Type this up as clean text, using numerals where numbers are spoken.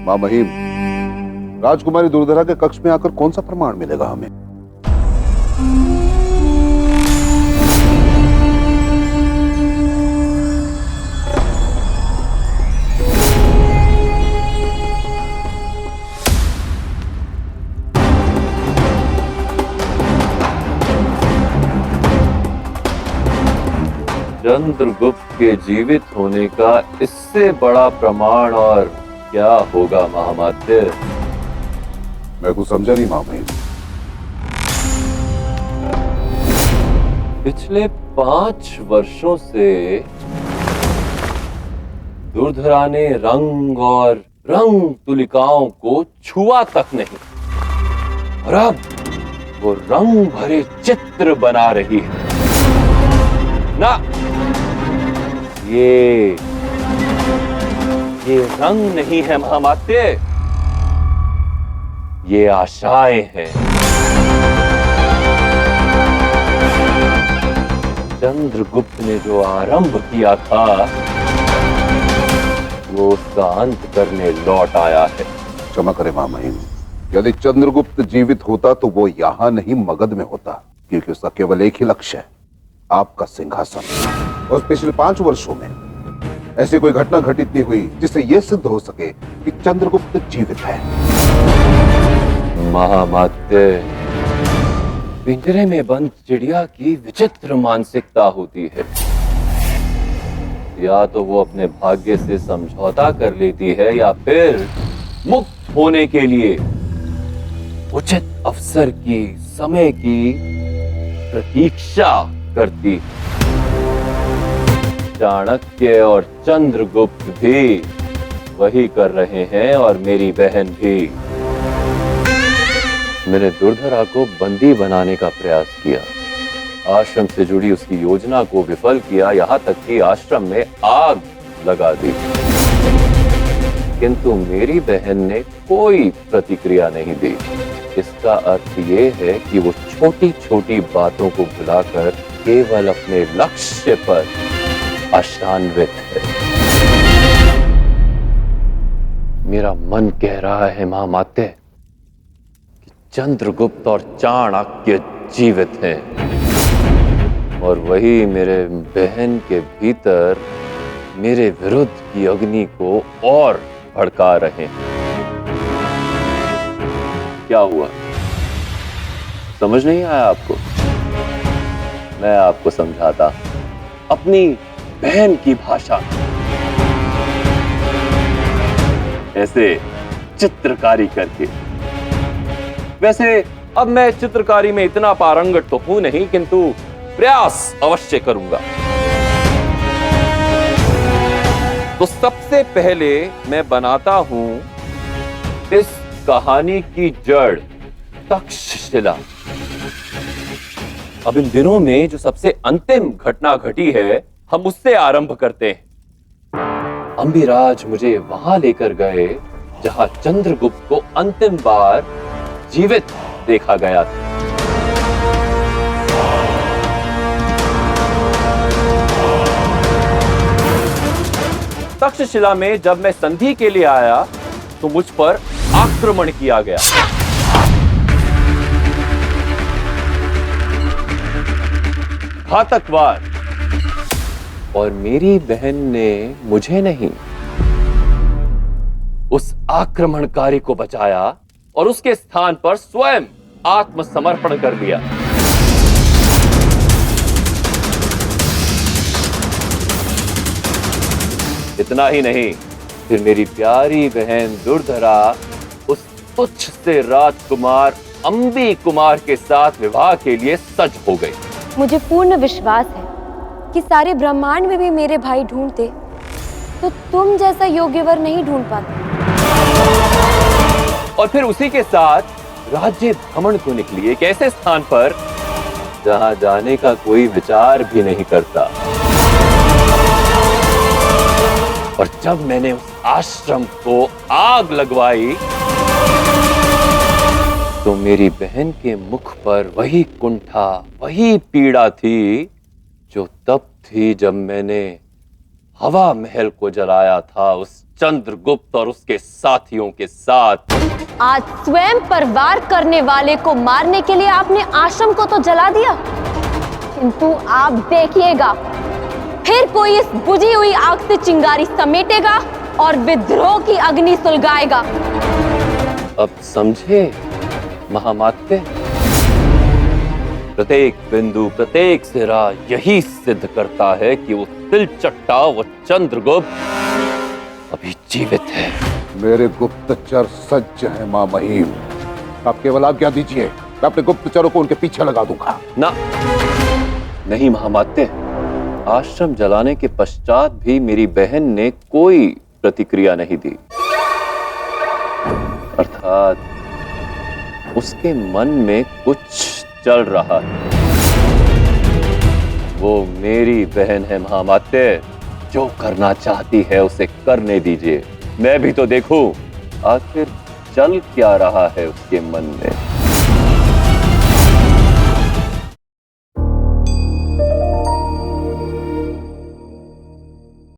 मां महिम, राजकुमारी दुर्धरा के कक्ष में आकर कौन सा प्रमाण मिलेगा हमें? चंद्रगुप्त के जीवित होने का इससे बड़ा प्रमाण और क्या होगा महामात्य? मैं कुछ समझा नहीं मां महिम। पिछले 5 वर्षों से दुर्धरा ने रंग तुलिकाओं को छुआ तक नहीं, और अब वो रंग भरे चित्र बना रही है ना। ये रंग नहीं है महामात्य, ये आशाएं हैं। चंद्रगुप्त ने जो आरंभ किया था वो उसका अंत करने लौट आया है। क्षमा करें मां महिम, यदि चंद्रगुप्त जीवित होता तो वो यहां नहीं मगध में होता, क्योंकि उसका केवल एक ही लक्ष्य है, आपका सिंहासन। और पिछले 5 वर्षों में ऐसी कोई घटना घटित नहीं हुई जिससे यह सिद्ध हो सके कि चंद्रगुप्त जीवित है। महामात्य, पिंजरे में बंद चिड़िया की विचित्र मानसिकता होती है। या तो वो अपने भाग्य से समझौता कर लेती है या फिर मुक्त होने के लिए उचित अवसर की, समय की प्रतीक्षा करती। चाणक्य और चंद्रगुप्त भी वही कर रहे हैं, और मेरी बहन भी। मैंने दुर्धरा को बंदी बनाने का प्रयास किया, आश्रम से जुड़ी उसकी योजना को विफल किया, यहां तक कि आश्रम में आग लगा दी। किंतु मेरी बहन ने कोई प्रतिक्रिया नहीं दी। इसका अर्थ ये है कि वो छोटी छोटी बातों को भुलाकर केवल अपने लक्ष्य पर आशान्वित है। मेरा मन कह रहा है महामात्य कि चंद्रगुप्त और चाणक्य जीवित हैं, और वही मेरे बहन के भीतर मेरे विरुद्ध की अग्नि को और भड़का रहे हैं। क्या हुआ, समझ नहीं आया आपको? मैं आपको समझाता अपनी बहन की भाषा, ऐसे चित्रकारी करके। वैसे अब मैं चित्रकारी में इतना पारंगत तो हूं नहीं, किंतु प्रयास अवश्य करूंगा। तो सबसे पहले मैं बनाता हूं इस कहानी की जड़, तक्षशिला। अब इन दिनों में जो सबसे अंतिम घटना घटी है, हम उससे आरंभ करते हैं। अंबिराज मुझे वहां लेकर गए जहां चंद्रगुप्त को अंतिम बार जीवित देखा गया था। तक्षशिला में जब मैं संधि के लिए आया तो मुझ पर आक्रमण किया गया। घातक वार, और मेरी बहन ने मुझे नहीं, उस आक्रमणकारी को बचाया और उसके स्थान पर स्वयं आत्मसमर्पण कर दिया। इतना ही नहीं, फिर मेरी प्यारी बहन दुर्धरा उस तुच्छ से राजकुमार अंबी कुमार के साथ विवाह के लिए सज हो गई। मुझे पूर्ण विश्वास है कि सारे ब्रह्मांड में भी मेरे भाई ढूंढते तो तुम जैसा योग्य वर नहीं ढूंढ पाते। और फिर उसी के साथ राज्य भ्रमण को निकली, एक ऐसे स्थान पर जहां जाने का कोई विचार भी नहीं करता। और जब मैंने उस आश्रम को आग लगवाई तो मेरी बहन के मुख पर वही कुंठा, वही पीड़ा थी जो तब थी जब मैंने हवा महल को जलाया था उस चंद्रगुप्त और उसके साथियों के साथ। आज स्वयं पर वार करने वाले को मारने के लिए आपने आश्रम को तो जला दिया, किंतु आप देखिएगा फिर कोई इस बुझी हुई आग से चिंगारी समेटेगा और विद्रोह की अग्नि सुलगाएगा। अब समझे महामाते? प्रत्येक बिंदु, प्रत्येक सिरा यही सिद्ध करता है कि वो तिलचट्टा, वो चंद्रगुप्त अभी जीवित है। मेरे गुप्तचर सज्ज हैं मां महिम। आप केवल आज्ञा दीजिए, मैं अपने गुप्तचरों को उनके पीछे लगा दूंगा। ना, नहीं महामाते, आश्रम जलाने के पश्चात भी मेरी बहन ने कोई प्रतिक्रिया नहीं दी। अर्थात उसके मन में कुछ चल रहा है। वो मेरी बहन है महामाते, जो करना चाहती है उसे करने दीजिए। मैं भी तो देखूं आखिर चल क्या रहा है उसके मन में।